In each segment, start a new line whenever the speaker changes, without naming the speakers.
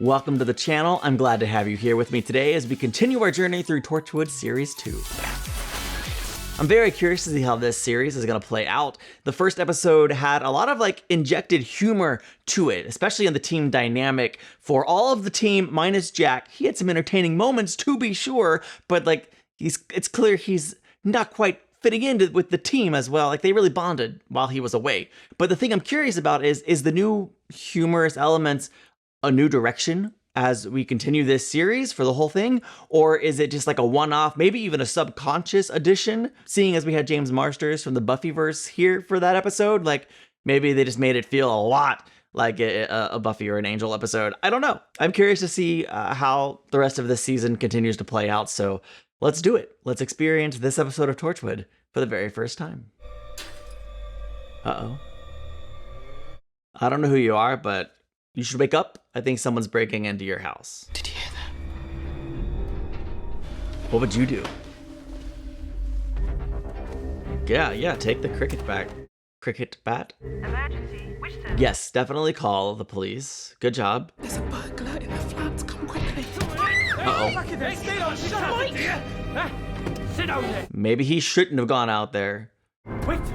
Welcome to the channel. I'm glad to have you here with me today as we continue our journey through Torchwood Series 2. I'm very curious to see how this series is going to play out. The first episode had a lot of injected humor to it, especially in the team dynamic. For all of the team minus Jack, he had some entertaining moments to be sure, but it's clear he's not quite fitting in with the team as well. They really bonded while he was away. But the thing I'm curious about is the new humorous elements a new direction as we continue this series for the whole thing? Or is it just a one-off, maybe even a subconscious addition, seeing as we had James Marsters from the Buffyverse here for that episode? Maybe they just made it feel a lot like a Buffy or an Angel episode. I don't know. I'm curious to see how the rest of this season continues to play out, so let's do it. Let's experience this episode of Torchwood for the very first time. Uh-oh. I don't know who you are, but you should wake up. I think someone's breaking into your house.
Did you hear that?
What would you do? Yeah, take the cricket bat.
Emergency. Which service?
Yes, definitely call the police. Good job.
There's a burglar in the flat. Come quickly.
Uh-oh.
Hey, stay down. Sit down there.
Maybe he shouldn't have gone out there.
Wait. Do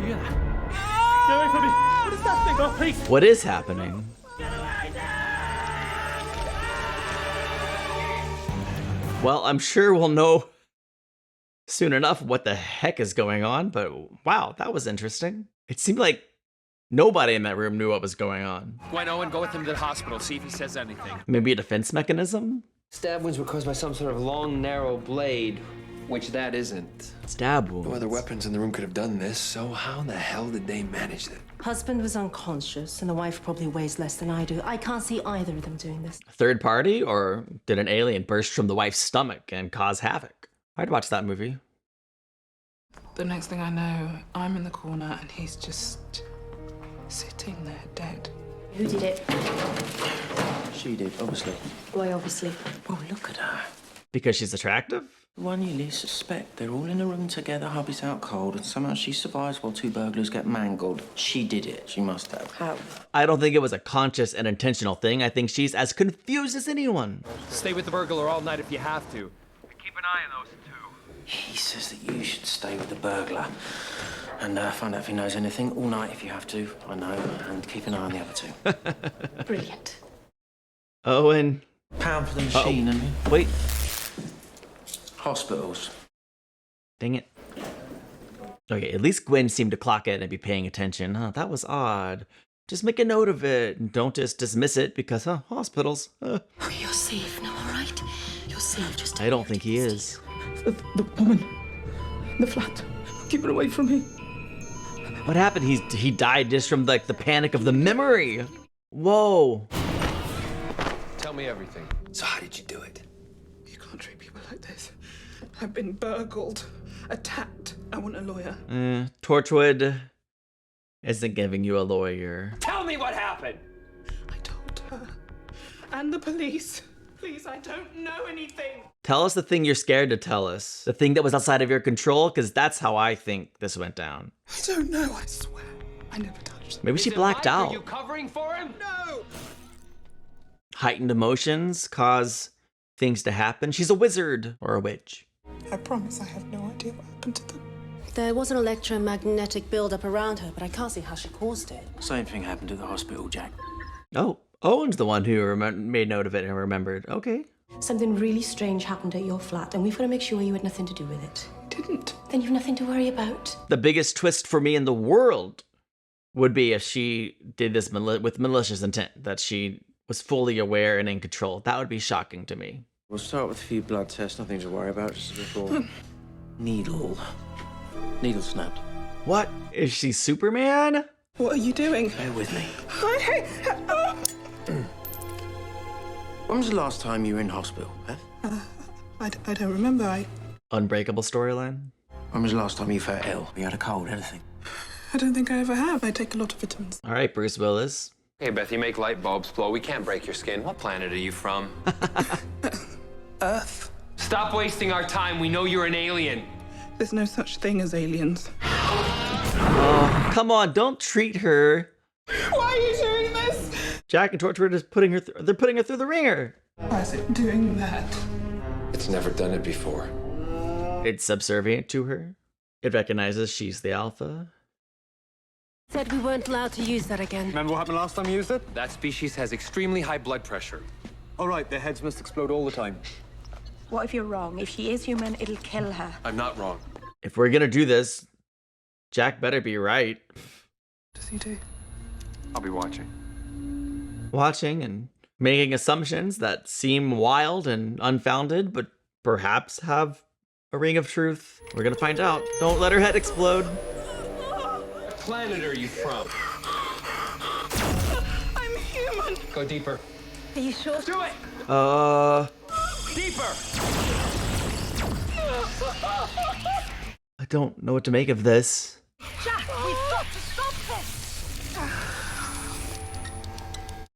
you hear that? Get away from me. What is that thing? Oh, please.
What is happening? Well, I'm sure we'll know soon enough what the heck is going on, but wow, that was interesting. It seemed like nobody in that room knew what was going on.
Gwen, Owen, go with him to the hospital, see if he says anything.
Maybe a defense mechanism?
Stab wounds were caused by some sort of long, narrow blade, which that isn't.
Stab wounds.
No other weapons in the room could have done this, so how the hell did they manage it?
Husband was unconscious, and the wife probably weighs less than I do. I can't see either of them doing this.
Third party, or did an alien burst from the wife's stomach and cause havoc? I'd watch that movie.
The next thing I know, I'm in the corner and he's just sitting there dead.
Who did it?
She did, obviously.
Why, obviously.
Oh, look at her.
Because she's attractive?
The one you least suspect. They're all in a room together, hubby's out cold, and somehow she survives while two burglars get mangled. She did it. She must have.
How?
I don't think it was a conscious and intentional thing. I think she's as confused as anyone.
Stay with the burglar all night if you have to.
Keep an eye on those two.
He says that you should stay with the burglar and find out if he knows anything all night if you have to. I know, and keep an eye on the other two.
Brilliant.
Owen.
Pound for the machine, I mean.
Wait.
Hospitals.
Dang it. Okay, at least Gwen seemed to clock it and be paying attention. Huh, that was odd. Just make a note of it. Don't just dismiss it because, hospitals.
Oh, you're safe now, all right? You're safe. Just
I don't think he is.
The woman in the flat. Keep it away from me.
What happened? He died just from the panic of the memory. Whoa.
Tell me everything.
So how did you do it?
You can't treat people like this. I've been burgled, attacked. I want a lawyer.
Torchwood isn't giving you a lawyer.
Tell me what happened!
I told her. And the police. Please, I don't know anything.
Tell us the thing you're scared to tell us. The thing that was outside of your control, because that's how I think this went down.
I don't know, I swear. I never touched them.
Maybe she
Is it
blacked
Mike?
out.
Are you covering for him?
No!
Heightened emotions cause things to happen. She's a wizard or a witch.
I promise I have no idea what happened to them.
There was an electromagnetic buildup around her, but I can't see how she caused it.
Same thing happened at the hospital, Jack.
Oh, Owen's the one who made note of it and remembered. Okay.
Something really strange happened at your flat, and we've got to make sure you had nothing to do with it.
I didn't.
Then you've nothing to worry about.
The biggest twist for me in the world would be if she did this with malicious intent, that she was fully aware and in control. That would be shocking to me.
We'll start with a few blood tests, nothing to worry about, just before. Needle snapped.
What? Is she Superman?
What are you doing?
Bear with me.
Hey, oh.
When was the last time you were in hospital, Beth?
I don't remember.
Unbreakable storyline?
When was the last time you felt ill? You had a cold, anything?
I don't think I ever have. I take a lot of vitamins.
All right, Bruce Willis.
Hey, Beth, you make light bulbs blow. We can't break your skin. What planet are you from?
Earth.
Stop wasting our time. We know you're an alien.
There's no such thing as aliens.
Oh, come on, don't treat her.
Why are you doing this?
Jack and Torchwood is putting her they're putting her through the ringer.
Why is it doing that?
It's never done it before.
It's subservient to her. It recognizes she's the alpha.
Said we weren't allowed to use that again.
Remember what happened last time you used it?
That species has extremely high blood pressure.
All right, their heads must explode all the time.
What if you're wrong? If she is human, it'll kill her.
I'm not wrong.
If we're gonna do this, Jack better be right.
Does he do?
I'll be watching.
Watching and making assumptions that seem wild and unfounded, but perhaps have a ring of truth. We're gonna find out. Don't let her head explode.
What planet are you from?
I'm human.
Go deeper.
Are you sure?
Do it!
Deeper!
I don't know what to make of this.
Jack, we've got to stop this!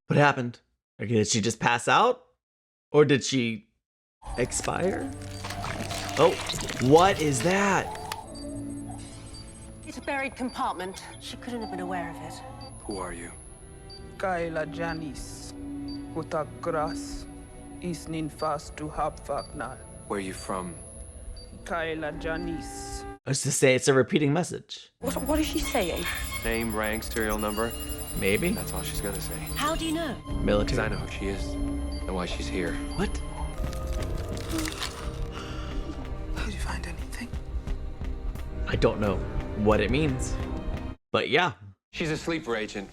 What happened? Okay, did she just pass out? Or did she expire? Oh, what is that?
It's a buried compartment. She couldn't have been aware of it.
Who are you?
Kaila Janis. Utak gras. Isnin fast to Habfaknal.
Where are you from?
Kaila Janis.
I was to say it's a repeating message.
What is she saying?
Name, rank, serial number.
Maybe?
That's all she's gonna say.
How do you know?
Because I
Military.
know who she is and why she's here.
What?
Did you find anything?
I don't know what it means. But yeah.
She's a sleeper agent.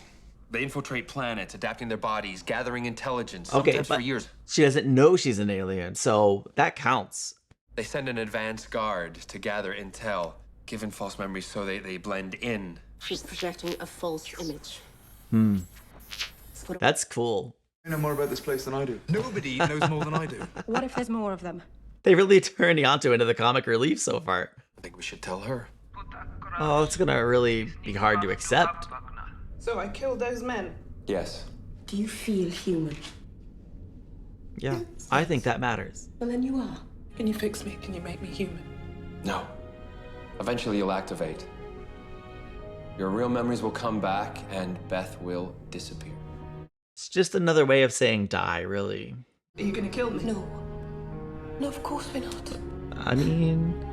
They infiltrate planets, adapting their bodies, gathering intelligence,
Okay,
sometimes
but
for years.
she doesn't know she's an alien, so that counts.
They send an advanced guard to gather intel, given false memories so they blend in.
She's projecting a false image.
That's cool.
You know more about this place than I do.
Nobody knows more than I do.
What if there's more of them?
They really turned Yanto into the comic relief so far.
I think we should tell her.
Oh, it's gonna really be hard to accept.
So I killed those men.
Yes.
Do you feel human?
Yeah, I think that matters.
Well, then you are.
Can you fix me? Can you make me human?
No.
Eventually you'll activate. Your real memories will come back and Beth will disappear.
It's just another way of saying die, really.
Are you gonna kill me?
No. No, of course we're not.
I mean...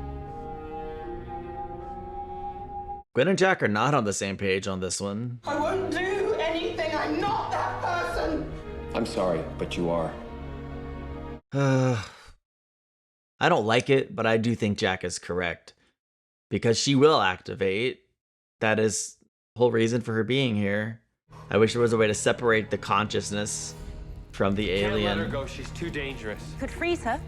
Gwen and Jack are not on the same page on this one.
I won't do anything. I'm not that person.
I'm sorry, but you are.
I don't like it, but I do think Jack is correct. Because she will activate. That is the whole reason for her being here. I wish there was a way to separate the consciousness from the
Can't let her
alien.
go, she's too dangerous.
Could freeze her.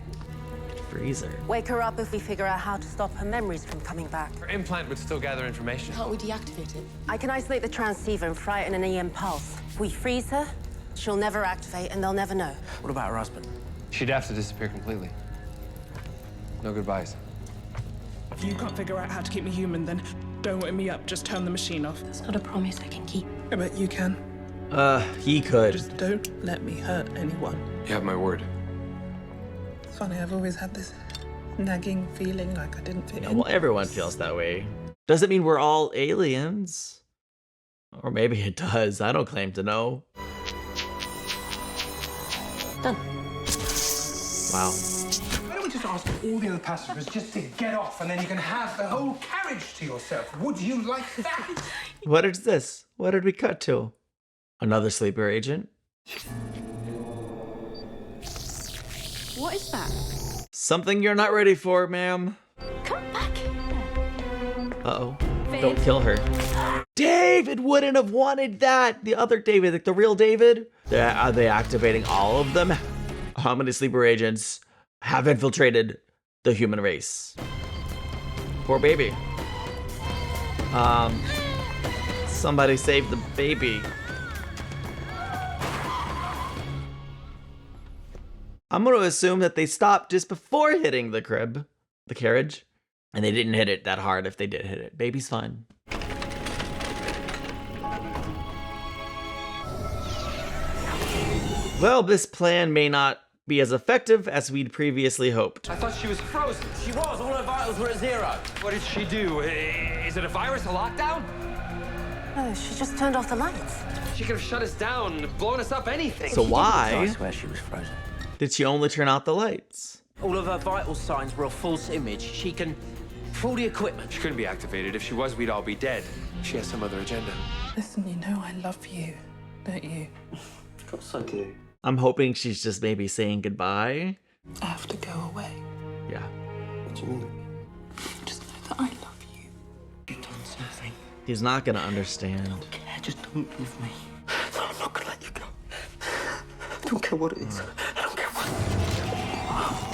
Freezer.
Wake her up if we figure out how to stop her memories from coming back.
Her implant would still gather information.
Can't we deactivate it? I can isolate the transceiver and fry it in an EM pulse. If we freeze her, she'll never activate and they'll never know.
What about her husband?
She'd have to disappear completely. No goodbyes.
If you can't figure out how to keep me human, then don't wake me up. Just turn the machine off.
That's not a promise I can keep.
I bet you can.
He could.
Just don't let me hurt anyone.
You have my word.
It's funny, I've always had this nagging feeling like I didn't fit in.
Well, everyone feels that way. Doesn't mean we're all aliens. Or maybe it does. I don't claim to know.
Done.
Wow.
Why don't we just ask all the other passengers just to get off and then you can have the whole carriage to yourself? Would you like that?
What is this? What did we cut to? Another sleeper agent?
What is that?
Something you're not ready for, ma'am.
Come back here.
Uh-oh. Don't kill her. David wouldn't have wanted that. The other David, like the real David. Are they activating all of them? How many sleeper agents have infiltrated the human race? Poor baby. Somebody save the baby. I'm going to assume that they stopped just before hitting the carriage. And they didn't hit it that hard if they did hit it. Baby's fine. Well, this plan may not be as effective as we'd previously hoped.
I thought she was frozen.
She was. All her vitals were at 0.
What did she do? Is it a virus, a lockdown?
No, she just turned off the lights.
She could have shut us down, blown us up, anything.
So
I
why
swear she was frozen.
did she only turn out the lights?
All of her vital signs were a false image. She can pull the equipment.
She couldn't be activated. If she was, we'd all be dead. She has some other agenda.
Listen, you know I love you, don't you?
Of course I do.
I'm hoping she's just maybe saying goodbye.
I have to go away.
Yeah.
What do you mean?
Just know that I love you.
You've done something.
He's not gonna understand.
Yeah, just don't leave me. I'm not gonna let you go. I don't care what it is. I don't care what.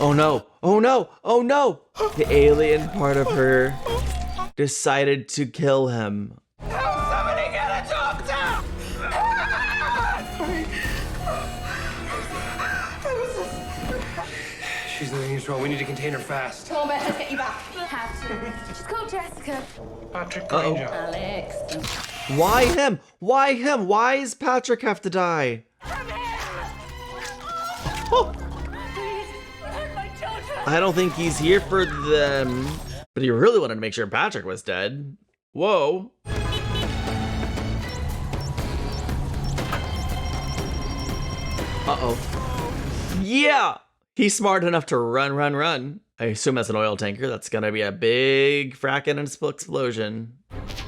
Oh no! Oh no! Oh no! The alien part of her decided to kill him.
Somebody get a doctor!
She's in control. We need to contain her fast.
Come on, Beth, let's get you back. We have to. Just call Jessica.
Patrick Granger.
Alex.
Why him? Why him? Why does Patrick have to die? Oh. I don't think he's here for them. But he really wanted to make sure Patrick was dead. Whoa. Uh-oh. Yeah! He's smart enough to run. I assume that's an oil tanker. That's gonna be a big fracking and explosion.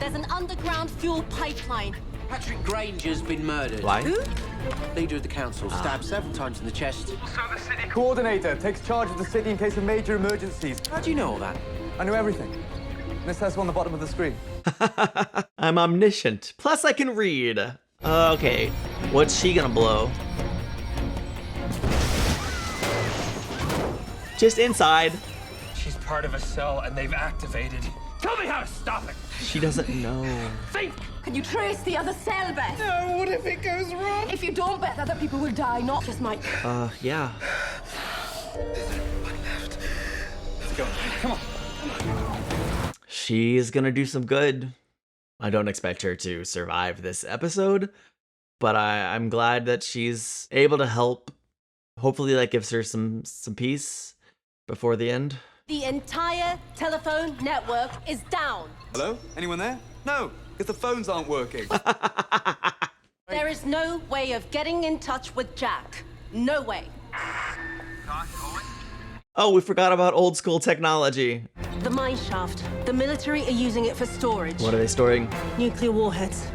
There's an underground fuel pipeline.
Patrick Granger's been murdered.
Why?
Leader of the council, stabbed several times in the chest.
So the city coordinator takes charge of the city in case of major emergencies.
How do you know all that?
I know everything. This says on the bottom of the screen.
I'm omniscient. Plus I can read. Okay, what's she gonna blow? Just inside.
She's part of a cell and they've activated. Tell me how to stop it!
She doesn't know.
Think!
Can you trace the other cell, Beth?
No, what if it goes wrong?
If you don't, Beth, other people will die, not just Mike.
Yeah.
Let's go. Come on.
She's gonna do some good. I don't expect her to survive this episode, but I'm glad that she's able to help. Hopefully that gives her some peace before the end.
The entire telephone network is down.
Hello? Anyone there? No, because the phones aren't working.
There is no way of getting in touch with Jack. No way.
Oh, we forgot about old school technology.
The mine shaft. The military are using it for storage.
What are they storing?
Nuclear warheads.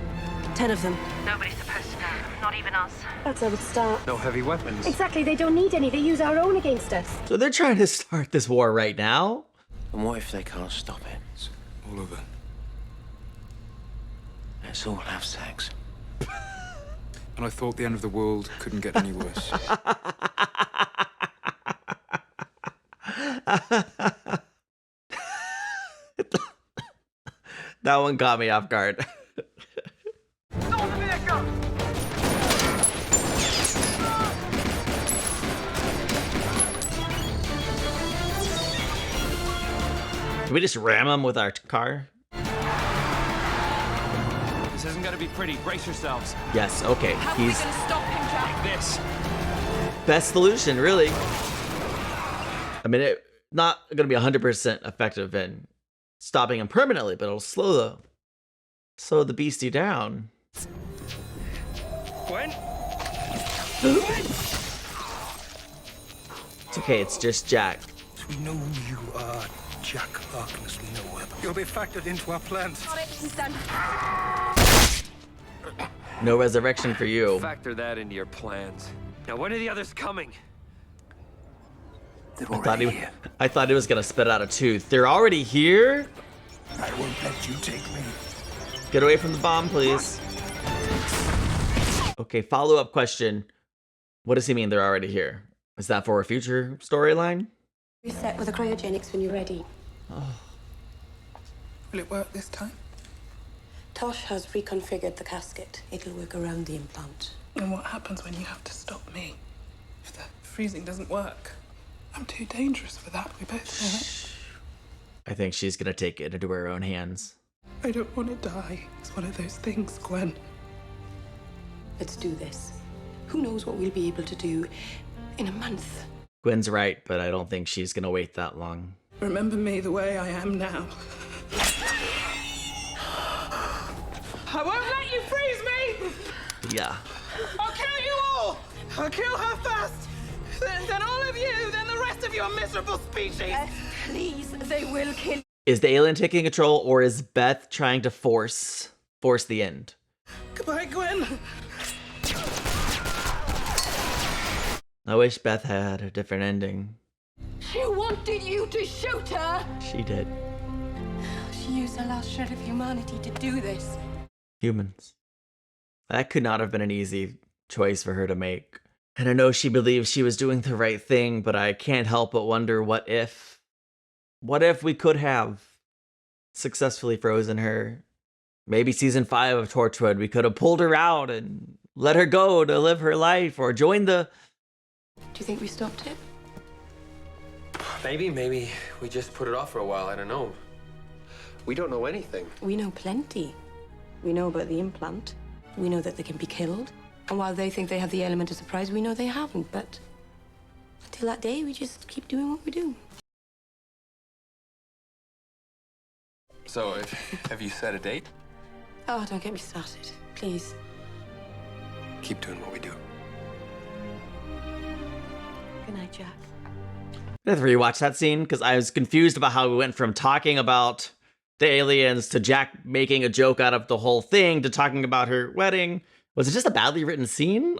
10 of them.
Nobody's supposed to know, not even us.
That's how it start.
No heavy weapons.
Exactly, they don't need any. They use our own against us.
So they're trying to start this war right now?
And what if they can't stop it?
It's all over.
Let's all have sex.
And I thought the end of the world couldn't get any worse.
That one caught me off guard. Can we just ram him with our car?
This isn't gonna be pretty. Brace yourselves.
Yes, okay. He's
Stop him, Jack.
Like this.
best solution, really. I mean, it's not gonna be 100% effective in stopping him permanently, but it'll slow the beastie down.
Gwen?
It's okay, it's just Jack.
We know who you are, Jack Harkness. We know it. You'll be factored into our plans.
Got it, he's done.
No resurrection for you.
Factor that into your plans. Now, when are the others coming?
They're
I
already here.
thought he was gonna spit out a tooth. They're already here?
I won't let you take me.
Get away from the bomb, please. Okay, follow-up question. What does he mean they're already here? Is that for a future storyline?
Reset with the cryogenics when you're ready.
Will it work this time?
Tosh has reconfigured the casket. It'll work around the implant.
And what happens when you have to stop me? If the freezing doesn't work? I'm too dangerous for that, we both know it.
I think she's gonna take it into her own hands.
I don't want to die. It's one of those things, Gwen.
Let's do this. Who knows what we'll be able to do in a month?
Gwen's right, but I don't think she's gonna wait that long.
Remember me the way I am now. I won't let you freeze me!
Yeah.
I'll kill you all! I'll kill her first! Then all of you, then the rest of your miserable species!
Please, they will kill.
Is the alien taking control, or is Beth trying to force the end?
Goodbye, Gwen.
I wish Beth had a different ending.
She wanted you to shoot her.
She did.
She used her last shred of humanity to do this.
Humans. That could not have been an easy choice for her to make. And I know she believes she was doing the right thing, but I can't help but wonder what if we could have successfully frozen her. Maybe season 5 of Torchwood, we could have pulled her out and let her go to live her life, or join the...
Do you think we stopped it?
Maybe we just put it off for a while. I don't know. We don't know anything.
We know plenty. We know about the implant. We know that they can be killed. And while they think they have the element of surprise, we know they haven't. But until that day, we just keep doing what we do.
So, have you set a date?
Oh, don't get me started. Please.
Keep doing what we do.
Good night, Jack.
I have to rewatch that scene because I was confused about how we went from talking about the aliens to Jack making a joke out of the whole thing to talking about her wedding. Was it just a badly written scene?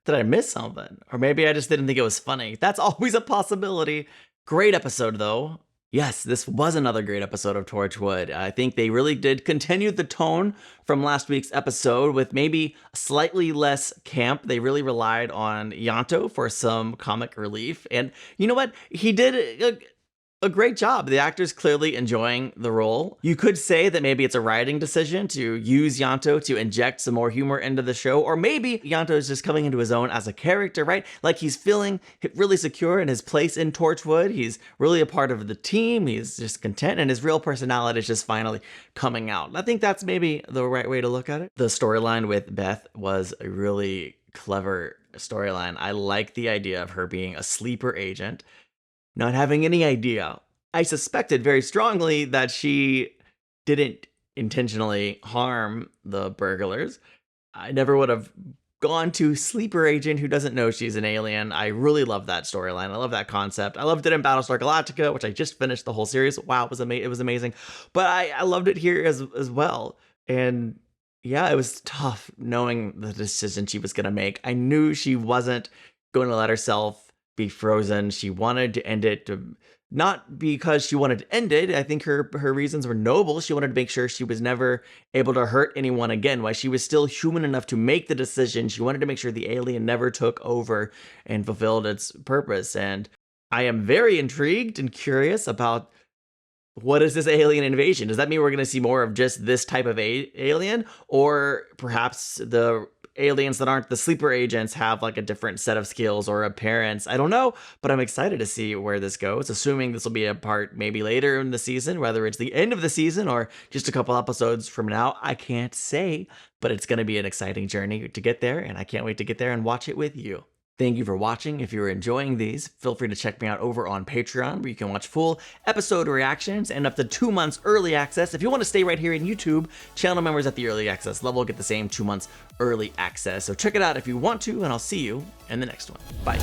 Did I miss something? Or maybe I just didn't think it was funny. That's always a possibility. Great episode, though. Yes, this was another great episode of Torchwood. I think they really did continue the tone from last week's episode with maybe slightly less camp. They really relied on Yanto for some comic relief. And you know what? He did a great job. The actor's clearly enjoying the role. You could say that maybe it's a writing decision to use Yanto to inject some more humor into the show, or maybe Yanto is just coming into his own as a character, right? Like he's feeling really secure in his place in Torchwood. He's really a part of the team. He's just content, and his real personality is just finally coming out. I think that's maybe the right way to look at it. The storyline with Beth was a really clever storyline. I like the idea of her being a sleeper agent, not having any idea. I suspected very strongly that she didn't intentionally harm the burglars. I never would have gone to sleeper agent who doesn't know she's an alien. I really love that storyline. I love that concept. I loved it in Battlestar Galactica, which I just finished the whole series. Wow, it was amazing. But I loved it here as well. And yeah, it was tough knowing the decision she was going to make. I knew she wasn't going to let herself be frozen. She wanted to end it, not because she wanted to end it. I think her reasons were noble. She wanted to make sure she was never able to hurt anyone again. While she was still human enough to make the decision, she wanted to make sure the alien never took over and fulfilled its purpose. And I am very intrigued and curious about what is this alien invasion? Does that mean we're going to see more of just this type of alien, or perhaps the aliens that aren't the sleeper agents have like a different set of skills or appearance? I don't know, but I'm excited to see where this goes, assuming this will be a part maybe later in the season, whether it's the end of the season or just a couple episodes from now. I can't say, but it's going to be an exciting journey to get there, and I can't wait to get there and watch it with you. Thank you for watching. If you're enjoying these, feel free to check me out over on Patreon, where you can watch full episode reactions and up to 2 months early access. If you want to stay right here in YouTube, channel members at the early access level get the same 2 months early access. So check it out if you want to, and I'll see you in the next one. Bye.